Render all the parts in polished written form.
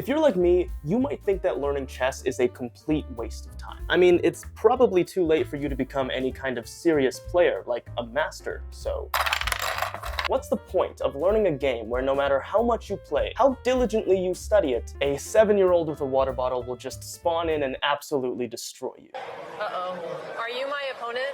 If you're like me, you might think that learning chess is a complete waste of time. I mean, it's probably too late for you to become any kind of serious player, like a master, so what's the point of learning a game where no matter how much you play, how diligently you study it, a 7-year-old with a water bottle will just spawn in and absolutely destroy you? Uh-oh. Are you my opponent?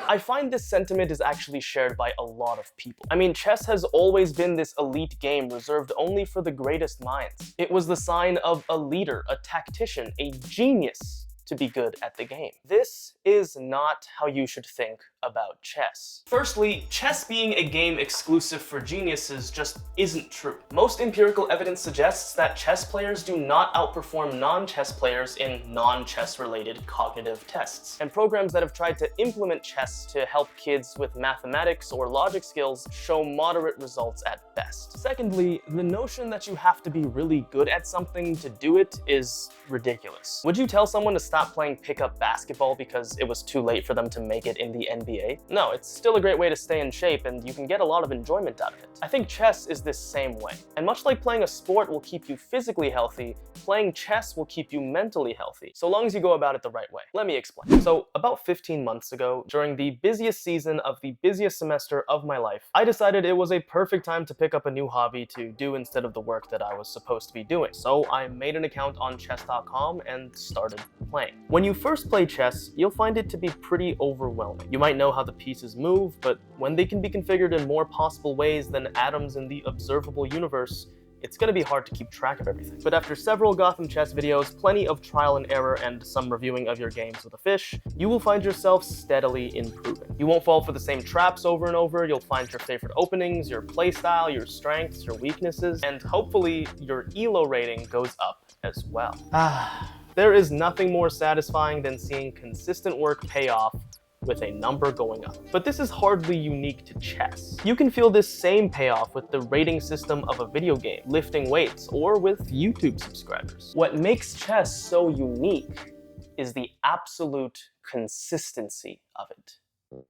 I find this sentiment is actually shared by a lot of people. I mean, chess has always been this elite game reserved only for the greatest minds. It was the sign of a leader, a tactician, a genius to be good at the game. This is not how you should think about chess. Firstly, chess being a game exclusive for geniuses just isn't true. Most empirical evidence suggests that chess players do not outperform non-chess players in non-chess related cognitive tests. And programs that have tried to implement chess to help kids with mathematics or logic skills show moderate results at best. Secondly, the notion that you have to be really good at something to do it is ridiculous. Would you tell someone to stop playing pickup basketball because it was too late for them to make it in the NBA? No, it's still a great way to stay in shape and you can get a lot of enjoyment out of it. I think chess is this same way. And much like playing a sport will keep you physically healthy, playing chess will keep you mentally healthy, so long as you go about it the right way. Let me explain. So about 15 months ago, during the busiest season of the busiest semester of my life, I decided it was a perfect time to pick up a new hobby to do instead of the work that I was supposed to be doing. So I made an account on chess.com and started playing. When you first play chess, you'll find it to be pretty overwhelming. You might know how the pieces move, but when they can be configured in more possible ways than atoms in the observable universe, it's going to be hard to keep track of everything. But after several Gotham chess videos, plenty of trial and error, and some reviewing of your games with a fish, you will find yourself steadily improving. You won't fall for the same traps over and over, you'll find your favorite openings, your playstyle, your strengths, your weaknesses, and hopefully your ELO rating goes up as well. There is nothing more satisfying than seeing consistent work pay off with a number going up. But this is hardly unique to chess. You can feel this same payoff with the rating system of a video game, lifting weights, or with YouTube subscribers. What makes chess so unique is the absolute consistency of it.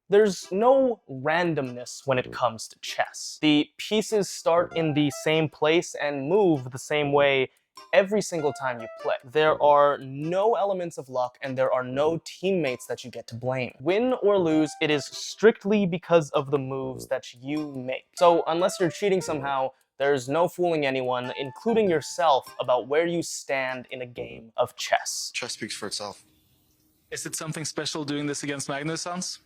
There's no randomness when it comes to chess. The pieces start in the same place and move the same way every single time you play. There are no elements of luck and there are no teammates that you get to blame. Win or lose, it is strictly because of the moves that you make. So unless you're cheating somehow, there's no fooling anyone, including yourself, about where you stand in a game of chess. Chess speaks for itself. Is it something special doing this against Magnus, Hans?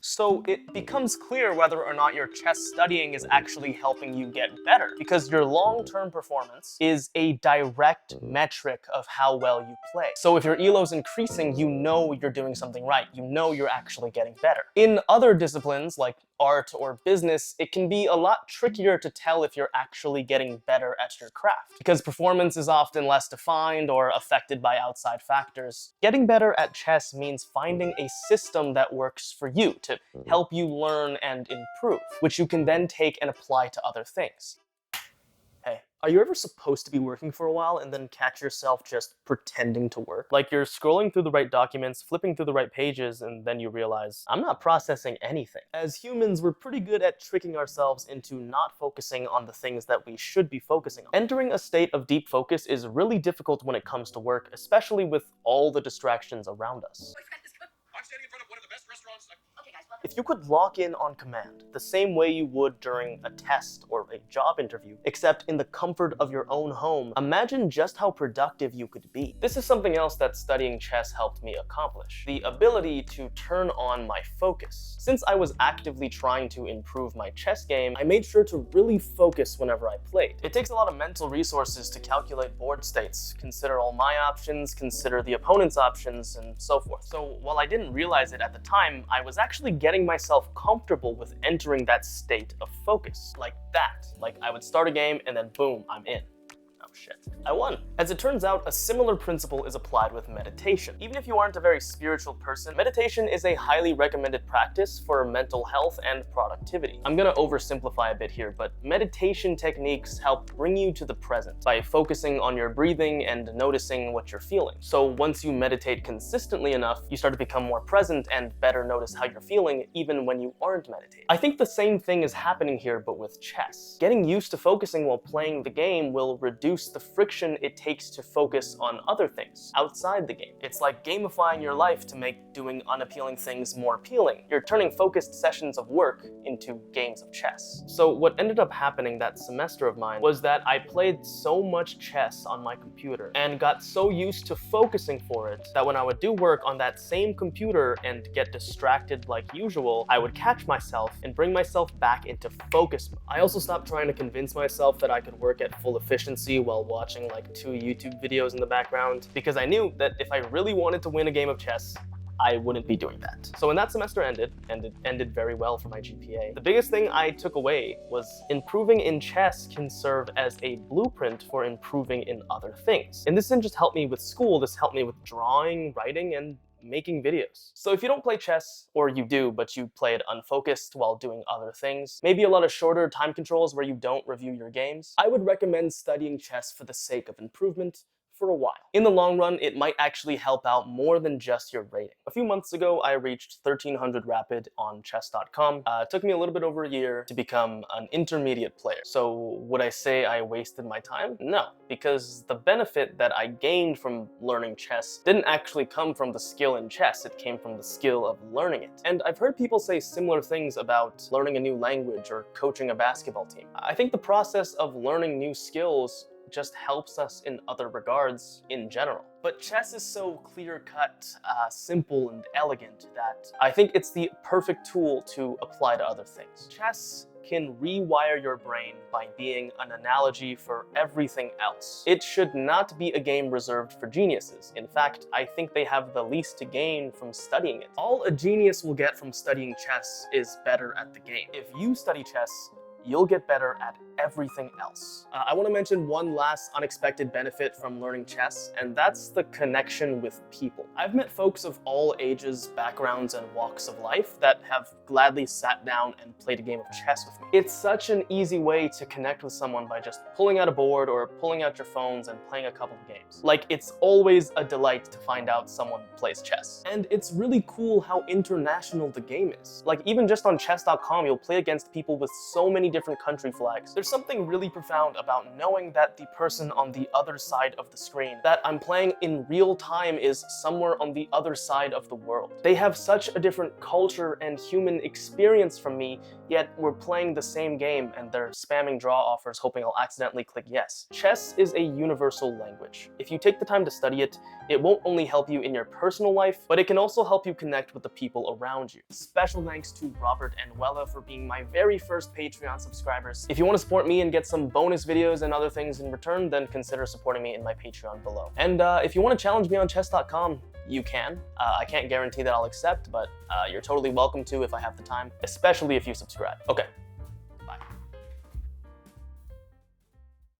So it becomes clear whether or not your chess studying is actually helping you get better, because your long-term performance is a direct metric of how well you play. So if your ELO's increasing, you know you're doing something right. You know you're actually getting better. In other disciplines, like art or business, it can be a lot trickier to tell if you're actually getting better at your craft, because performance is often less defined or affected by outside factors. Getting better at chess means finding a system that works for you to help you learn and improve, which you can then take and apply to other things. Hey, are you ever supposed to be working for a while and then catch yourself just pretending to work? Like you're scrolling through the right documents, flipping through the right pages, and then you realize, I'm not processing anything. As humans, we're pretty good at tricking ourselves into not focusing on the things that we should be focusing on. Entering a state of deep focus is really difficult when it comes to work, especially with all the distractions around us. I'm standing in front of one of the best restaurants. If you could lock in on command, the same way you would during a test or a job interview, except in the comfort of your own home, imagine just how productive you could be. This is something else that studying chess helped me accomplish: the ability to turn on my focus. Since I was actively trying to improve my chess game, I made sure to really focus whenever I played. It takes a lot of mental resources to calculate board states, consider all my options, consider the opponent's options, and so forth. So while I didn't realize it at the time, I was actually getting myself comfortable with entering that state of focus. Like that. Like I would start a game and then boom, I'm in. Oh shit. I won. As it turns out, a similar principle is applied with meditation. Even if you aren't a very spiritual person, meditation is a highly recommended practice for mental health and productivity. I'm gonna oversimplify a bit here, but meditation techniques help bring you to the present by focusing on your breathing and noticing what you're feeling. So once you meditate consistently enough, you start to become more present and better notice how you're feeling even when you aren't meditating. I think the same thing is happening here, but with chess. Getting used to focusing while playing the game will reduce the friction it takes to focus on other things outside the game. It's like gamifying your life to make doing unappealing things more appealing. You're turning focused sessions of work into games of chess. So what ended up happening that semester of mine was that I played so much chess on my computer and got so used to focusing for it that when I would do work on that same computer and get distracted like usual, I would catch myself and bring myself back into focus mode. I also stopped trying to convince myself that I could work at full efficiency while watching like 2 YouTube videos in the background, because I knew that if I really wanted to win a game of chess, I wouldn't be doing that. So when that semester ended, and it ended very well for my GPA, the biggest thing I took away was improving in chess can serve as a blueprint for improving in other things. And this didn't just help me with school, this helped me with drawing, writing, and making videos. So if you don't play chess, or you do, but you play it unfocused while doing other things, maybe a lot of shorter time controls where you don't review your games, I would recommend studying chess for the sake of improvement for a while. In the long run, it might actually help out more than just your rating. A few months ago, I reached 1300 rapid on chess.com. It took me a little bit over a year to become an intermediate player. So would I say I wasted my time? No, because the benefit that I gained from learning chess didn't actually come from the skill in chess, it came from the skill of learning it. And I've heard people say similar things about learning a new language or coaching a basketball team. I think the process of learning new skills just helps us in other regards in general. But chess is so clear-cut, simple, and elegant that I think it's the perfect tool to apply to other things. Chess can rewire your brain by being an analogy for everything else. It should not be a game reserved for geniuses. In fact, I think they have the least to gain from studying it. All a genius will get from studying chess is better at the game. If you study chess, you'll get better at everything else. I want to mention one last unexpected benefit from learning chess, and that's the connection with people. I've met folks of all ages, backgrounds, and walks of life that have gladly sat down and played a game of chess with me. It's such an easy way to connect with someone by just pulling out a board or pulling out your phones and playing a couple of games. Like, it's always a delight to find out someone plays chess. And it's really cool how international the game is. Like, even just on chess.com, you'll play against people with so many different country flags. There's something really profound about knowing that the person on the other side of the screen that I'm playing in real time is somewhere on the other side of the world. They have such a different culture and human experience from me, yet we're playing the same game and they're spamming draw offers hoping I'll accidentally click yes. Chess is a universal language. If you take the time to study it, it won't only help you in your personal life, but it can also help you connect with the people around you. Special thanks to Robert and Wella for being my very first Patreon subscribers. If you want to support me and get some bonus videos and other things in return, then consider supporting me in my Patreon below. And if you want to challenge me on chess.com, you can. I can't guarantee that I'll accept, but you're totally welcome to if I have the time, especially if you subscribe. Okay,